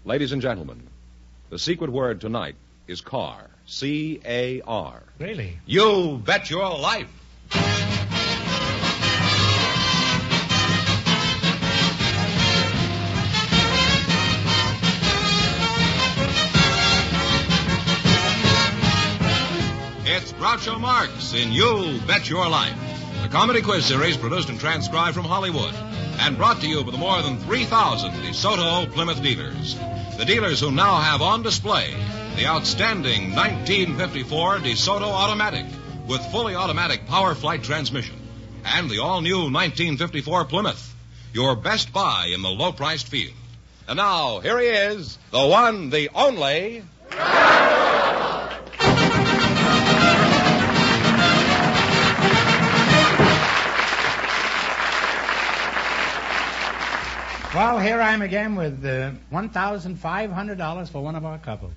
Ladies and gentlemen, the secret word tonight is car. C-A-R. Really? You bet your life. It's Groucho Marx in You Bet Your Life, the comedy quiz series produced and transcribed from Hollywood and brought to you by the more than 3,000 DeSoto Plymouth dealers. The dealers who now have on display the outstanding 1954 DeSoto Automatic with fully automatic power flight transmission and the all-new 1954 Plymouth, your best buy in the low-priced field. And now, here he is, the one, the only... Well, here I am again with $1,500 for one of our couples.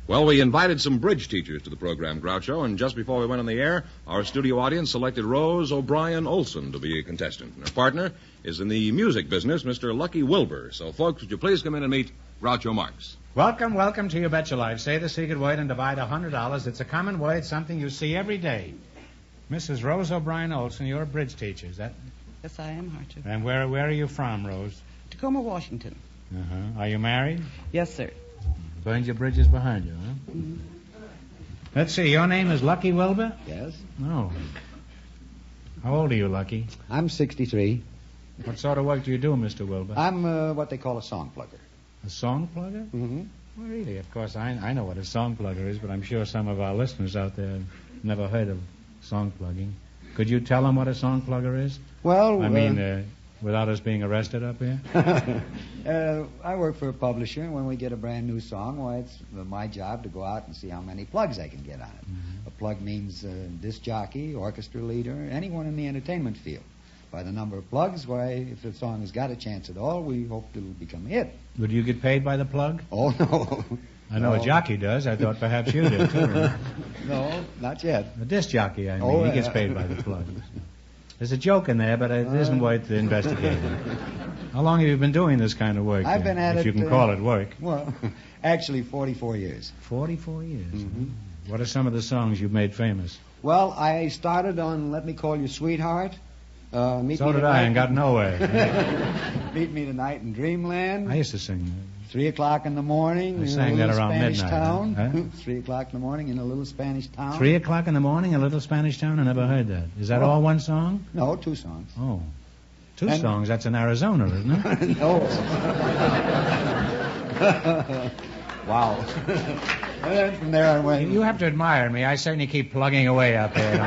Well, we invited some bridge teachers to the program, Groucho, and just before we went on the air, our studio audience selected Rose O'Brien Olson to be a contestant. And her partner is in the music business, Mr. Lucky Wilbur. So, folks, would you please come in and meet Groucho Marx? Welcome to You Bet Your Life. Say the secret word and divide $100. It's a common word, something you see every day. Mrs. Rose O'Brien Olson, you're a bridge teacher, is that? Yes, I am, Archer. And where are you from, Rose? Tacoma, Washington. Uh-huh. Are you married? Yes, sir. Burned your bridges behind you, huh? Mm-hmm. Let's see, your name is Lucky Wilbur? Yes. Oh. How old are you, Lucky? I'm 63. What sort of work do you do, Mr. Wilbur? I'm what they call a song plugger. A song plugger? Mm-hmm. Well, really, of course, I know what a song plugger is, but I'm sure some of our listeners out there have never heard of song plugging. Could you tell them what a song plugger is? Well, I mean, without us being arrested up here? I work for a publisher, and when we get a brand new song, why, it's my job to go out and see how many plugs I can get on it. Mm-hmm. A plug means disc jockey, orchestra leader, anyone in the entertainment field. By the number of plugs, why, if the song has got a chance at all, we hope it'll become a hit. Would you get paid by the plug? Oh, no. I know a jockey does. I thought perhaps you did, too. No, not yet. A disc jockey, I mean. He gets paid by the plug. There's a joke in there, but it isn't worth investigating. How long have you been doing this kind of work? I've been at if you can call it work. Well, actually 44 years. 44 years. Mm-hmm. What are some of the songs you've made famous? Well, I started on Let Me Call You Sweetheart. So did I, and got nowhere. Meet Me Tonight in Dreamland. I used to sing that. 3 o'clock in the morning I in sang a that little around Spanish midnight, town. huh? 3 o'clock in the morning in a little Spanish town. 3 o'clock in the morning, a little Spanish town? I never heard that. Is that all one song? No, 2 songs. Oh. Two songs? That's in Arizona, isn't it? No. Wow. And then from there I went. You have to admire me. I certainly keep plugging away out there.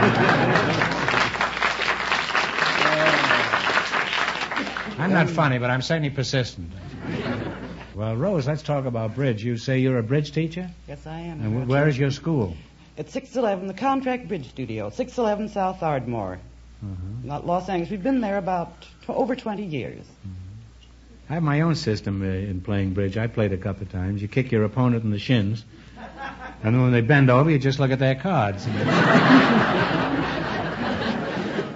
I'm not funny, but I'm certainly persistent. Well, Rose, let's talk about bridge. You say you're a bridge teacher? Yes, I am. And where is your school? It's 611, the Contract Bridge Studio, 611 South Ardmore, Los Angeles. We've been there about over 20 years. I have my own system in playing bridge. I played a couple of times. You kick your opponent in the shins, and then when they bend over, you just look at their cards.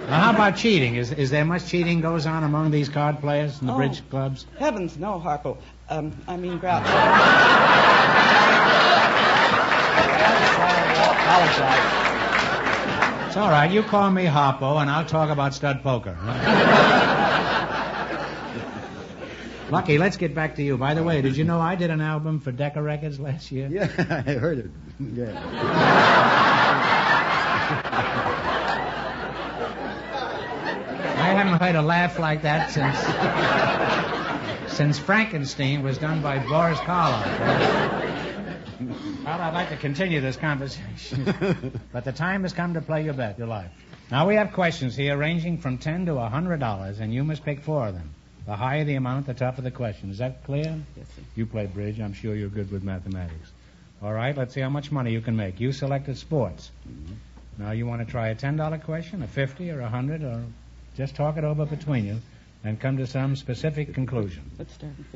Now, how about cheating? Is there much cheating goes on among these card players in the bridge clubs? Heavens, no, Harpo. Groucho. It's all right. You call me Harpo, and I'll talk about stud poker. Lucky, let's get back to you. By the way, did you know I did an album for Decca Records last year? Yeah, I heard it. Yeah. I haven't heard a laugh like that since Frankenstein was done by Boris Karloff. Well, I'd like to continue this conversation, but the time has come to play your bet, your life. Now, we have questions here ranging from $10 to $100, and you must pick 4 of them. The higher the amount, the tougher the question. Is that clear? Yes, sir. You play bridge. I'm sure you're good with mathematics. All right, let's see how much money you can make. You selected sports. Mm-hmm. Now, you want to try a $10 question, a $50 or a $100, or just talk it over between you and come to some specific conclusion. Let's start with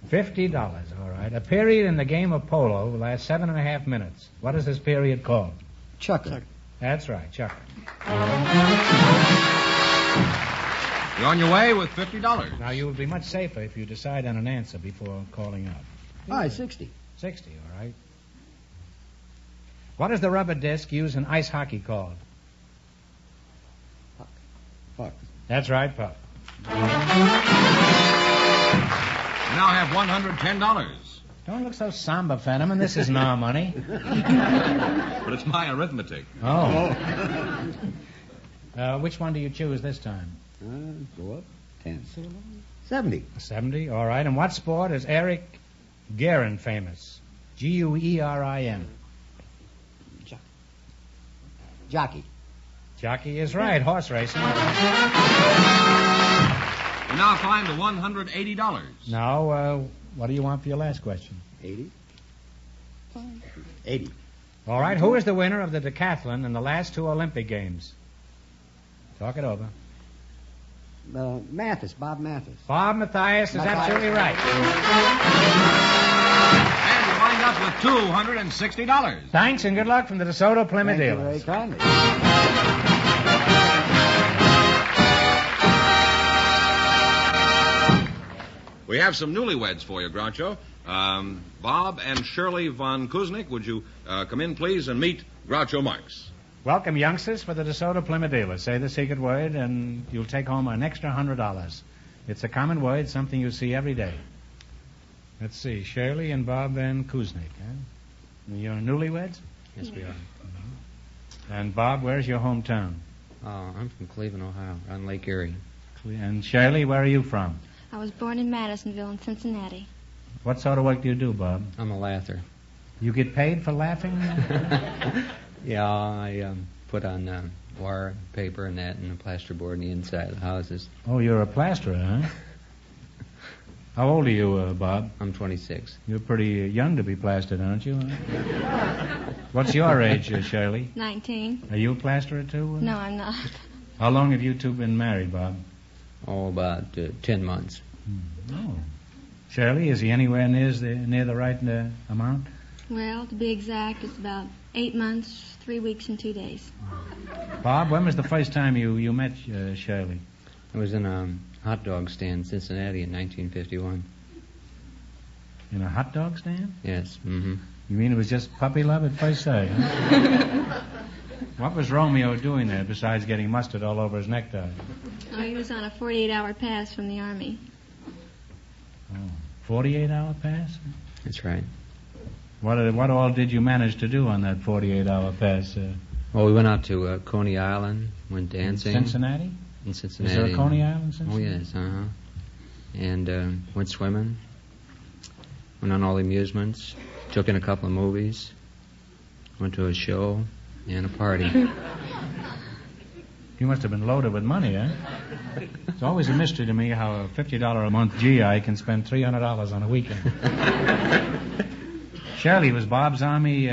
$50. $50, all right. A period in the game of polo will last 7.5 minutes. What is this period called? Chucker. That's right, chucker. You're on your way with $50. Now, you would be much safer if you decide on an answer before calling out. Oh, 60. 60, all right. What is the rubber disc used in ice hockey called? Fuck. That's right, puck. You now have $110. Don't look so somber, Fenneman. This isn't our money. But it's my arithmetic. Oh. Which one do you choose this time? Go up. 10. 70. 70, all right. And what sport is Eric Guerin famous? Guerin. Jockey. Jockey is right. Horse racing. You now climb to $180. Now, what do you want for your last question? 80. 80. All right. Who is the winner of the decathlon in the last two Olympic Games? Talk it over. Mathis. Bob Mathis. Bob Mathias is absolutely right. And you wind up with $260. Thanks and good luck from the DeSoto Plymouth Thank you dealers. very kindly. We have some newlyweds for you, Groucho. Bob and Shirley von Kuznick, would you come in, please, and meet Groucho Marx? Welcome, youngsters, for the DeSoto Plymouth dealers. Say the secret word, and you'll take home an extra $100. It's a common word, something you see every day. Let's see, Shirley and Bob Van Kuznick, huh? You're newlyweds? Yes, we are. And Bob, where's your hometown? I'm from Cleveland, Ohio, on Lake Erie. And Shirley, where are you from? I was born in Madisonville in Cincinnati. What sort of work do you do, Bob? I'm a lather. You get paid for laughing? Yeah, I put on wire, paper, and that, and a plasterboard on the inside of the houses. Oh, you're a plasterer, huh? How old are you, Bob? I'm 26. You're pretty young to be plastered, aren't you? What's your age, Shirley? 19. Are you a plasterer, too? No, I'm not. How long have you two been married, Bob? Oh, about 10 months. Oh. Shirley, is he anywhere near the right amount? Well, to be exact, it's about 8 months, 3 weeks, and 2 days. Bob, when was the first time you met Shirley? I was in a hot dog stand in Cincinnati in 1951. In a hot dog stand? Yes. Mm-hmm. You mean it was just puppy love at first sight, huh? What was Romeo doing there besides getting mustard all over his necktie? Oh, he was on a 48-hour pass from the Army. Oh, 48-hour pass? That's right. What all did you manage to do on that 48-hour pass? Well, we went out to Coney Island, went dancing. Cincinnati? In Cincinnati. Is there a Coney Island in Cincinnati? Oh, yes, uh-huh. And went swimming, went on all the amusements, took in a couple of movies, went to a show, and a party. You must have been loaded with money, eh? It's always a mystery to me how a $50 a month GI can spend $300 on a weekend. Shirley, was Bob's Army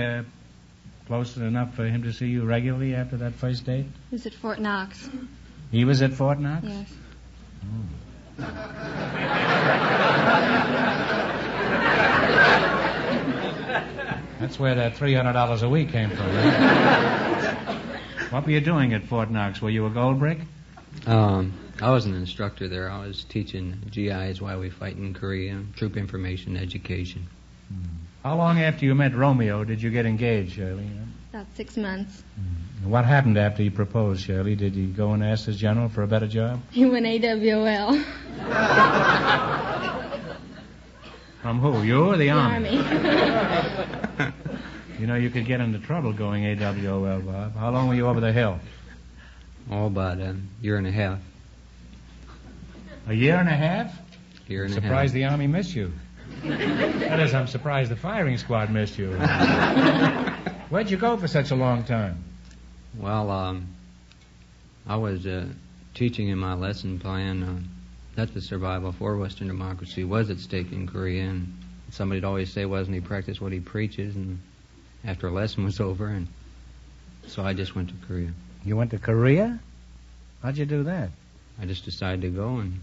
close enough for him to see you regularly after that first date? He was at Fort Knox. He was at Fort Knox? Yes. That's where that $300 a week came from, right? What were you doing at Fort Knox? Were you a gold brick? I was an instructor there. I was teaching GIs why we fight in Korea, troop information education. How long after you met Romeo did you get engaged, Shirley? About 6 months. What happened after he proposed, Shirley? Did he go and ask his general for a better job? He went AWOL. From who? You or the The Army? Army. You know, you could get into trouble going AWOL, Bob. How long were you over the hill? Oh, about a year and a half. A year and a half? Year and Surprised a half. the Army missed you. That is, I'm surprised the firing squad missed you. Where'd you go for such a long time? Well, I was teaching in my lesson plan that the survival for Western democracy was at stake in Korea, and somebody'd always say, wasn't he practice what he preaches? And after a lesson was over, and so I just went to Korea. You went to Korea? How'd you do that? I just decided to go and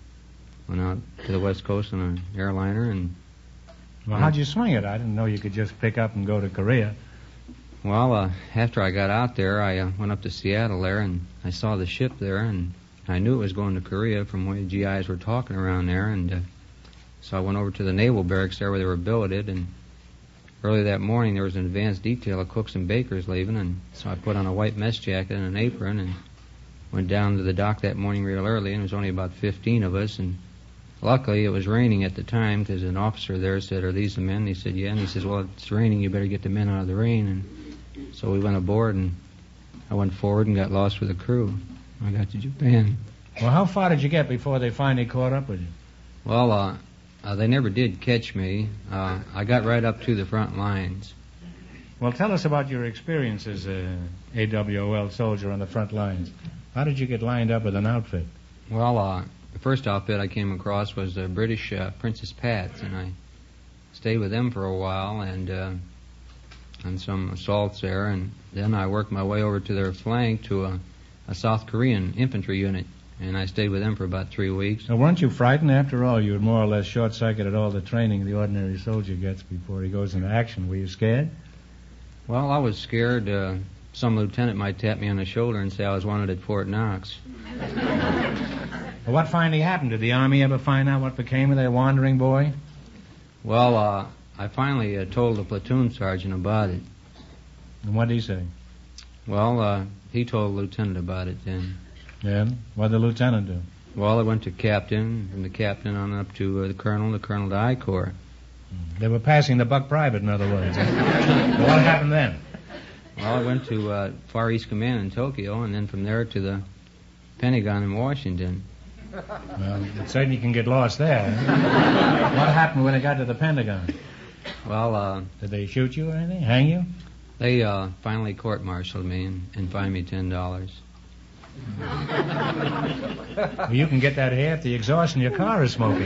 went out to the West Coast on an airliner, and Well, how'd you swing it? I didn't know you could just pick up and go to Korea. well, after I got out there, I went up to Seattle there, and I saw the ship there, and I knew it was going to Korea from the way GIs were talking around there, and So I went over to the naval barracks there where they were billeted, and early that morning there was an advance detail of cooks and bakers leaving, and so I put on a white mess jacket and an apron and went down to the dock that morning real early, and there was only about 15 of us, and luckily it was raining at the time because an officer there said, "Are these the men?" He said, "Yeah." And he says, "Well, it's raining, you better get the men out of the rain." And so we went aboard, and I went forward and got lost with the crew. I got to Japan. Well, how far did you get before they finally caught up with you? Well, they never did catch me. I got right up to the front lines. Well, tell us about your experience as a AWOL soldier on the front lines. How did you get lined up with an outfit? Well, the first outfit I came across was the British Princess Pats, and I stayed with them for a while and on some assaults there, and then I worked my way over to their flank to a South Korean infantry unit, and I stayed with them for about 3 weeks. Now, weren't you frightened? After all, you were more or less short-circuited all the training the ordinary soldier gets before he goes into action. Were you scared? Well, I was scared. Some lieutenant might tap me on the shoulder and say I was wanted at Fort Knox. Well, what finally happened? Did the Army ever find out what became of their wandering boy? Well, I finally told the platoon sergeant about it. And what did he say? Well, he told the lieutenant about it then. Yeah? What did the lieutenant do? Well, I went to captain, from the captain on up to the colonel to I Corps. They were passing the buck private, in other words. Well, what happened then? Well, I went to Far East Command in Tokyo, and then from there to the Pentagon in Washington. Well, it certainly can get lost there. What happened when it got to the Pentagon? Well, did they shoot you or anything? Hang you? They finally court-martialed me and fined me $10. Well, you can get that here if the exhaust in your car is smoking.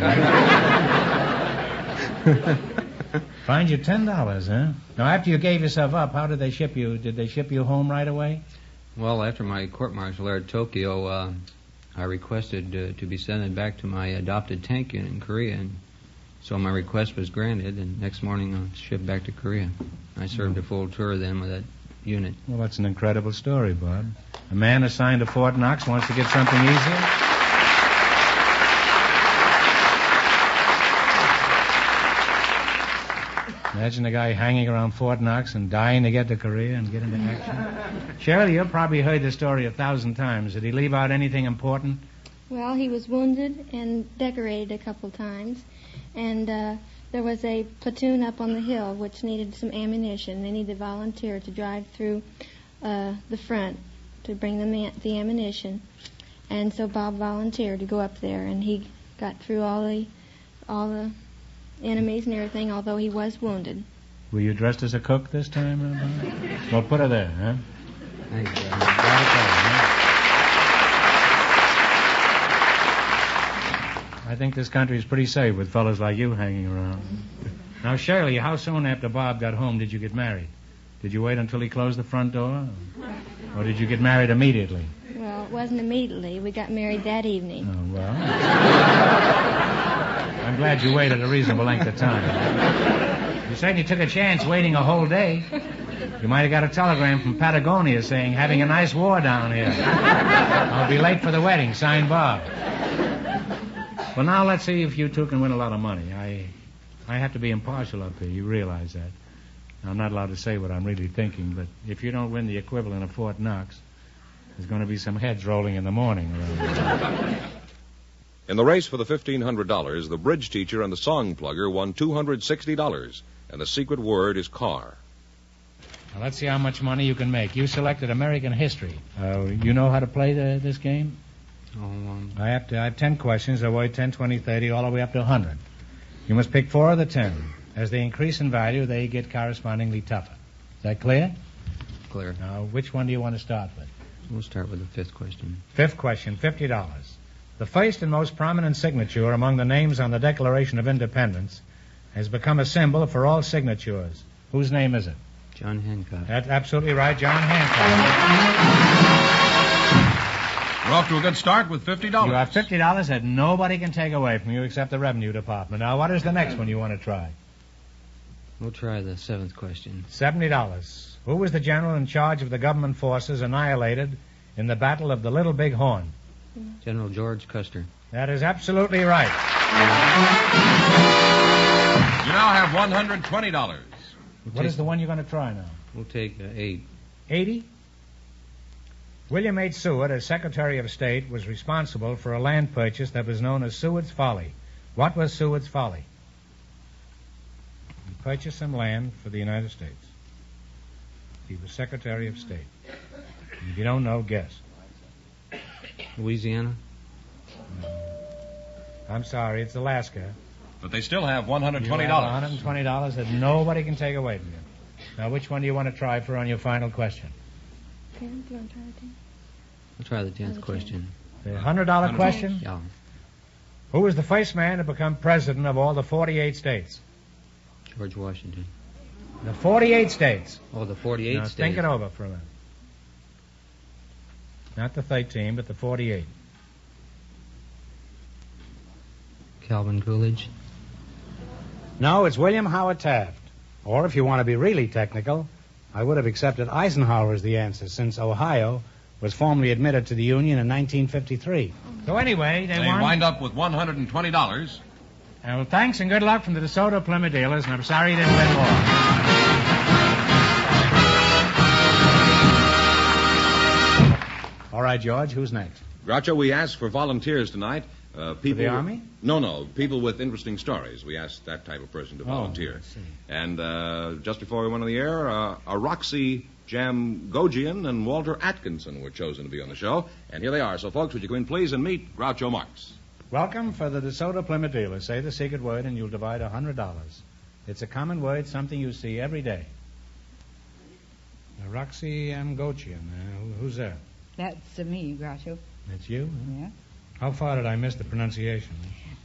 Fined you $10, huh? Now, after you gave yourself up, how did they ship you? Did they ship you home right away? Well, after my court-martial there at Tokyo, I requested to be sent back to my adopted tank unit in Korea, and so my request was granted, and next morning I was shipped back to Korea. I served a full tour then with that unit. Well, that's an incredible story, Bob. A man assigned to Fort Knox wants to get something easier? Imagine a guy hanging around Fort Knox and dying to get to Korea and get into action. Shirley, you've probably heard the story 1,000 times. Did he leave out anything important? Well, he was wounded and decorated a couple times, and there was a platoon up on the hill which needed some ammunition. They needed a volunteer to drive through the front to bring the ammunition, and so Bob volunteered to go up there, and he got through all the enemies and everything, although he was wounded. Were you dressed as a cook this time, Bob? Well, put her there, huh? Thanks, I think this country is pretty safe with fellows like you hanging around. Now, Shirley, how soon after Bob got home did you get married? Did you wait until he closed the front door? Or did you get married immediately? Well, it wasn't immediately. We got married that evening. Oh, well. I'm glad you waited a reasonable length of time. You certainly took a chance waiting a whole day. You might have got a telegram from Patagonia saying, having a nice war down here. I'll be late for the wedding. Signed, Bob. Well, now let's see if you two can win a lot of money. I have to be impartial up here. You realize that. I'm not allowed to say what I'm really thinking, but if you don't win the equivalent of Fort Knox, there's going to be some heads rolling in the morning around. In the race for the $1,500, the bridge teacher and the song plugger won $260, and the secret word is car. Now, let's see how much money you can make. You selected American history. You know how to play this game? I have 10 questions. They're worth 10, 20, 30, all the way up to 100. You must pick 4 of the 10. As they increase in value, they get correspondingly tougher. Is that clear? Clear. Now, which one do you want to start with? We'll start with the fifth question. Fifth question, $50. The first and most prominent signature among the names on the Declaration of Independence has become a symbol for all signatures. Whose name is it? John Hancock. That's absolutely right, John Hancock. We're off to a good start with $50. You have $50 that nobody can take away from you except the Revenue Department. Now, what is the next one you want to try? We'll try the seventh question. $70. Who was the general in charge of the government forces annihilated in the Battle of the Little Big Horn? General George Custer. That is absolutely right. You now have $120. What is the one you're going to try now? We'll take 8. 80? William H. Seward, as Secretary of State, was responsible for a land purchase that was known as Seward's Folly. What was Seward's Folly? He purchased some land for the United States. He was Secretary of State. If you don't know, guess. Louisiana? I'm sorry, it's Alaska. But they still have $120. You have $120 that nobody can take away from you. Now, which one do you want to try for on your final question? Okay, do you want to try it again? I'll try the 10th question. The $100 question? Yeah. Who was the first man to become president of all the 48 states? George Washington. The 48 states. Oh, the 48 Now, states. think it over for a minute. Not the 13, but the 48. Calvin Coolidge. No, it's William Howard Taft. Or if you want to be really technical, I would have accepted Eisenhower as the answer, since Ohio was formally admitted to the Union in 1953. So anyway, They wind up with $120. Well, thanks and good luck from the DeSoto Plymouth dealers, and I'm sorry you didn't win more. All right, George, who's next? Groucho, we asked for volunteers tonight. People the Army? No. People with interesting stories. We asked that type of person to volunteer. I see. And just before we went on the air, a Roxy Jamgogian and Walter Atkinson were chosen to be on the show. And here they are. So, folks, would you come in, please, and meet Groucho Marx. Welcome for the DeSoto Plymouth dealers. Say the secret word and you'll divide $100. It's a common word, something you see every day. Roxy Amgochian. Who's there? That's me, Groucho. That's you? Yeah. How far did I miss the pronunciation?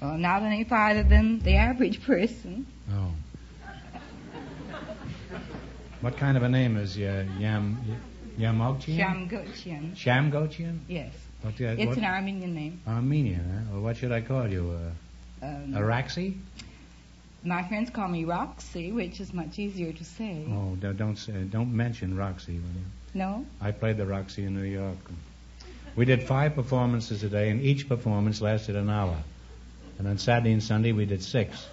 Well, not any farther than the average person. Oh. What kind of a name is Yamochian? Shamgochian. Shamgochian? Yes. What, It's an Armenian name. Armenian, huh? Well, what should I call you? Araxi? My friends call me Roxy, which is much easier to say. Oh, don't mention Roxy, will you? No? I played the Roxy in New York. We did 5 performances a day, and each performance lasted an hour. And on Saturday and Sunday, we did 6.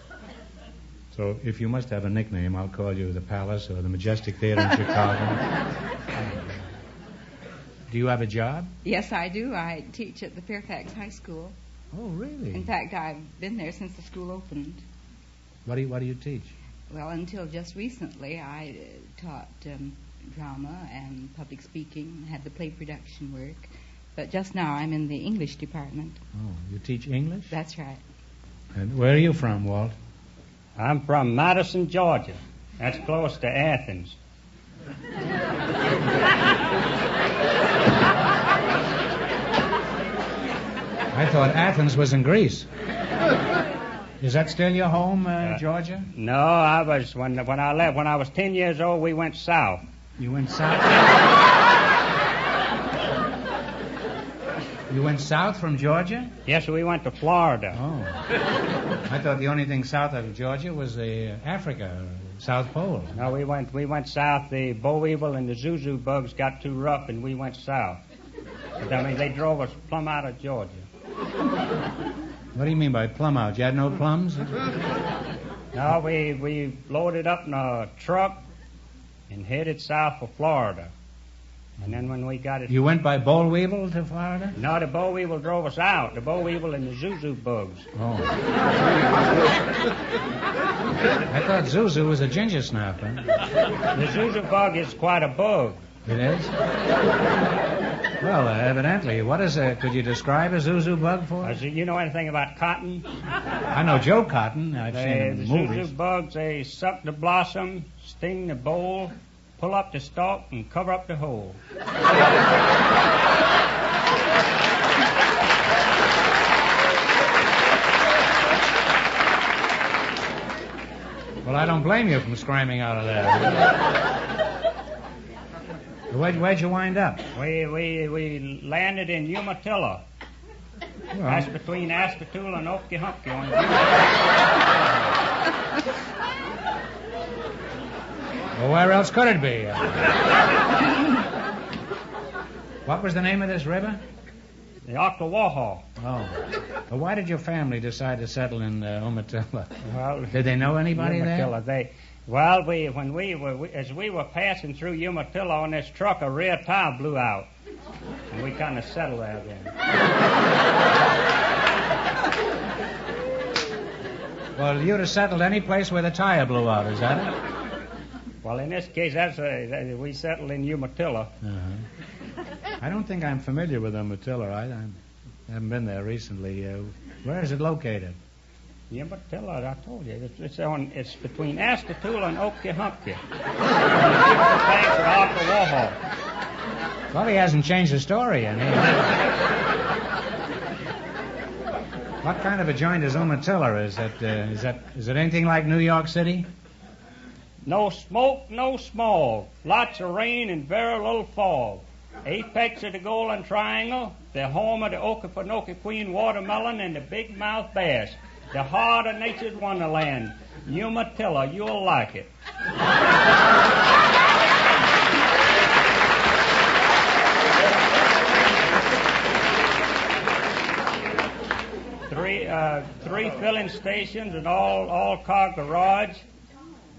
So if you must have a nickname, I'll call you the Palace or the Majestic Theater in Chicago. Do you have a job? Yes, I do. I teach at the Fairfax High School. Oh, really? In fact, I've been there since the school opened. What do you teach? Well, until just recently, I taught drama and public speaking, had the play production work. But just now, I'm in the English department. Oh, you teach English? That's right. And where are you from, Walt? I'm from Madison, Georgia. That's close to Athens. I thought Athens was in Greece. Is that still your home, Georgia? No, I was when I left. When I was 10 years old, we went south. You went south? You went south from Georgia? Yes, we went to Florida. Oh. I thought the only thing south of Georgia was Africa, South Pole. No, we went south. The boll weevil and the zuzu bugs got too rough, and we went south. But, I mean, they drove us plumb out of Georgia. What do you mean by plum out? You had no plums? No, we loaded up in a truck and headed south for Florida. And then when we got it... You went by boll weevil to Florida? No, the boll weevil drove us out. The boll weevil and the zuzu bugs. Oh. I thought zuzu was a ginger snapper. The zuzu bug is quite a bug. It is? Well, evidently. What is a... Could you describe a zuzu bug for us? You know anything about cotton? I know Joe Cotton. I've seen him in the movies. zuzu bugs, they suck the blossom, sting the bowl, pull up the stalk, and cover up the hole. Well, I don't blame you from screaming out of there. Where'd you wind up? We landed in Umatilla. Well, That's between Ascatool and Okehunky. well, where else could it be? What was the name of this river? The Ocklawaha. Oh. Well, why did your family decide to settle in Umatilla? Well, Did they know anybody Umatilla, there? when we were passing through Umatilla on this truck, a rear tire blew out. And we kind of settled there then. Well, you'd have settled any place where the tire blew out, is that it? Well, in this case, we settled in Umatilla. Uh-huh. I don't think I'm familiar with Umatilla. I haven't been there recently. Where is it located? Umatilla, I told you. It's between Astatoula and Okeechobee. Well, he hasn't changed the story any. What kind of a joint is Umatilla? Is it anything like New York City? No smoke, no smog. Lots of rain and very little fog. Apex of the Golden Triangle, the home of the Okefenokee Queen watermelon and the big mouth bass. The heart of nature's wonderland. Umatilla, you'll like it. Three filling stations, an all-car garage,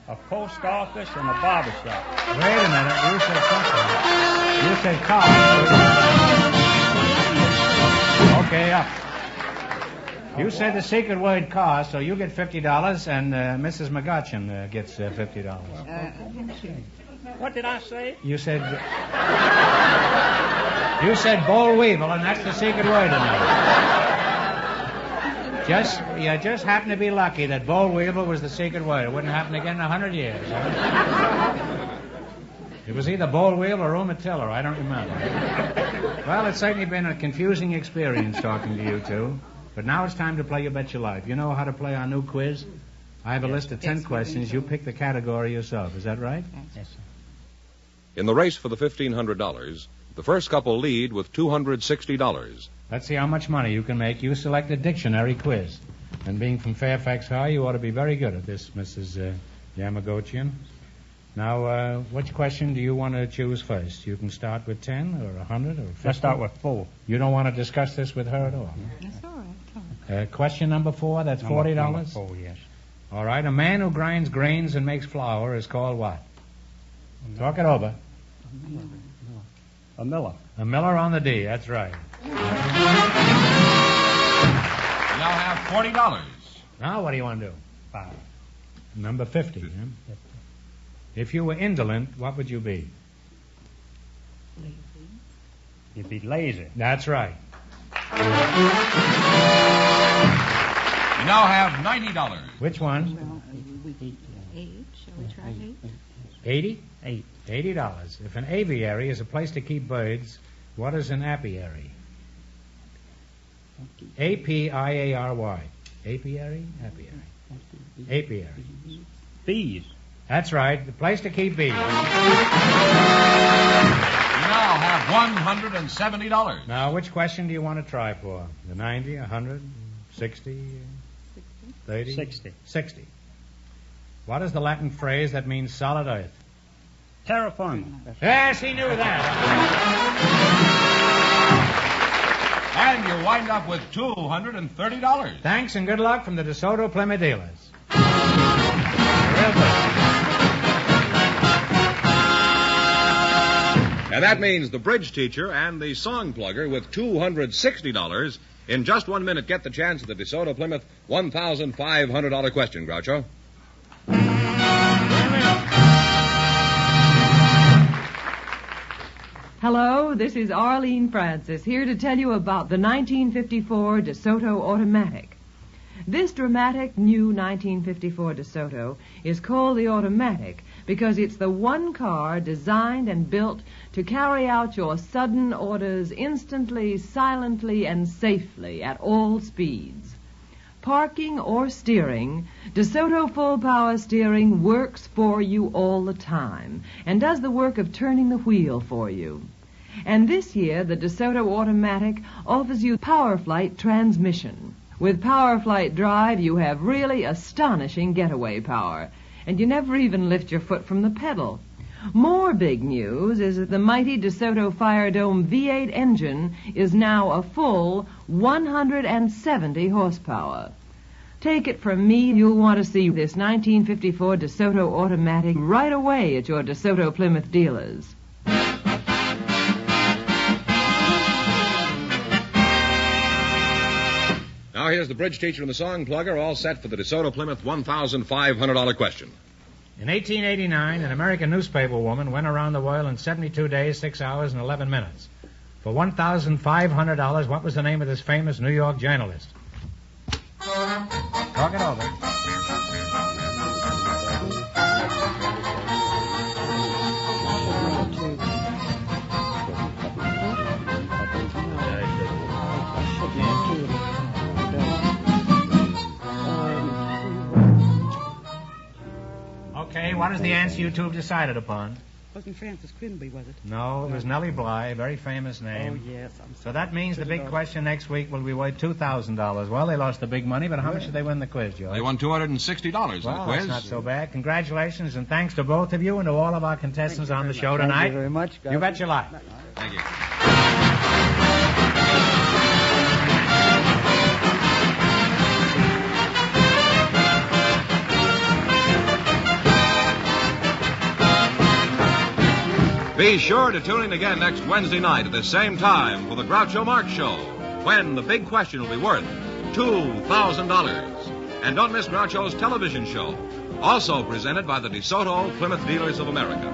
a post office, and a barber shop. Wait a minute. You said something. You said car. Okay, up. You said the secret word car, so you get $50, and Mrs. McGutcheon gets $50. What did I say? You said boll weevil, and that's the secret word tonight. You just happen to be lucky that boll weevil was the secret word. It wouldn't happen again in 100 years. It was either boll weevil or Umatilla. I don't remember. Well, it's certainly been a confusing experience talking to you two. But now it's time to play You Bet Your Life. You know how to play our new quiz? I have a list of 10 questions. You pick the category yourself. Is that right? Yes, sir. In the race for the $1,500, the first couple lead with $260. Let's see how much money you can make. You select a dictionary quiz. And being from Fairfax High, you ought to be very good at this, Mrs. Yamagochian. Now, which question do you want to choose first? You can start with 10 or 100 or 50. Let's start with 4. You don't want to discuss this with her at all? That's all right. Question number 4, that's $40? Number 4, yes. All right, a man who grinds grains and makes flour is called what? Talk it over. A miller. A miller on the D, that's right. You now have $40. Now what do you want to do? 5. Number 50. Huh? If you were indolent, what would you be? Lazy. You'd be lazy. That's right. You now have $90. Which one? Well, we 8. Shall we try 8? 80? 8. $80. If an aviary is a place to keep birds, what is an apiary? A-P-I-A-R-Y. Apiary? Apiary. Apiary. Bees. That's right. The place to keep bees. You now have $170. Now, which question do you want to try for? The 90, 100, 60, 30? 60. 60. What is the Latin phrase that means solid earth? Terra firma. Yes, he knew that. And you wind up with $230. Thanks and good luck from the DeSoto Plymouth dealers. Real good. And that means the bridge teacher and the song plugger with $260. In just 1 minute, get the chance at the DeSoto Plymouth $1,500 question, Groucho. Hello, this is Arlene Francis, here to tell you about the 1954 DeSoto Automatic. This dramatic new 1954 DeSoto is called the Automatic because it's the one car designed and built to carry out your sudden orders instantly, silently, and safely at all speeds. Parking or steering, DeSoto Full Power Steering works for you all the time and does the work of turning the wheel for you. And this year, the DeSoto Automatic offers you PowerFlight transmission. With PowerFlight Drive, you have really astonishing getaway power, and you never even lift your foot from the pedal. More big news is that the mighty DeSoto Fire Dome V8 engine is now a full 170 horsepower. Take it from me, you'll want to see this 1954 DeSoto automatic right away at your DeSoto Plymouth dealers. Now here's the bridge teacher and the song plugger, all set for the DeSoto Plymouth $1,500 question. In 1889, an American newspaper woman went around the world in 72 days, 6 hours, and 11 minutes. For $1,500, what was the name of this famous New York journalist? Talk it over. Okay, what is the answer you two have decided upon? Wasn't Francis Quimby, was it? No, it was Nellie Bly, very famous name. Oh, yes. I'm sorry. So that means the big question next week will be worth $2,000. Well, they lost the big money, but how much did they win the quiz, George? They won $260 in Well, the quiz. that's not so bad. Congratulations, and thanks to both of you and to all of our contestants on the show tonight. Thank you very much, guys. You bet your life. Thank you. Be sure to tune in again next Wednesday night at the same time for the Groucho Marx Show, when the big question will be worth $2,000. And don't miss Groucho's television show, also presented by the DeSoto Plymouth Dealers of America.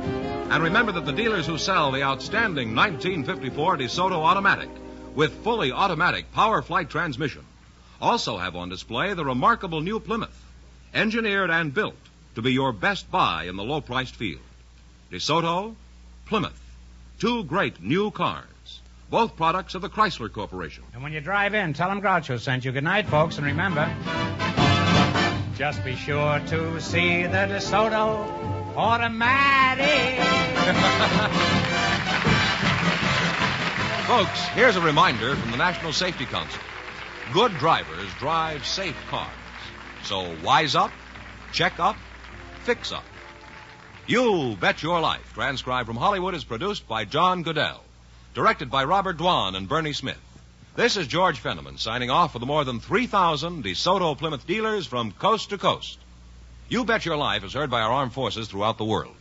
And remember that the dealers who sell the outstanding 1954 DeSoto Automatic with fully automatic power flight transmission also have on display the remarkable new Plymouth, engineered and built to be your best buy in the low-priced field. DeSoto, Plymouth, two great new cars, both products of the Chrysler Corporation. And when you drive in, tell them Groucho sent you. Good night, folks, and remember, just be sure to see the DeSoto Automatic. Folks, here's a reminder from the National Safety Council. Good drivers drive safe cars. So wise up, check up, fix up. You Bet Your Life, transcribed from Hollywood, is produced by John Goodell. Directed by Robert Dwan and Bernie Smith. This is George Fenneman signing off for the more than 3,000 DeSoto Plymouth dealers from coast to coast. You Bet Your Life is heard by our armed forces throughout the world.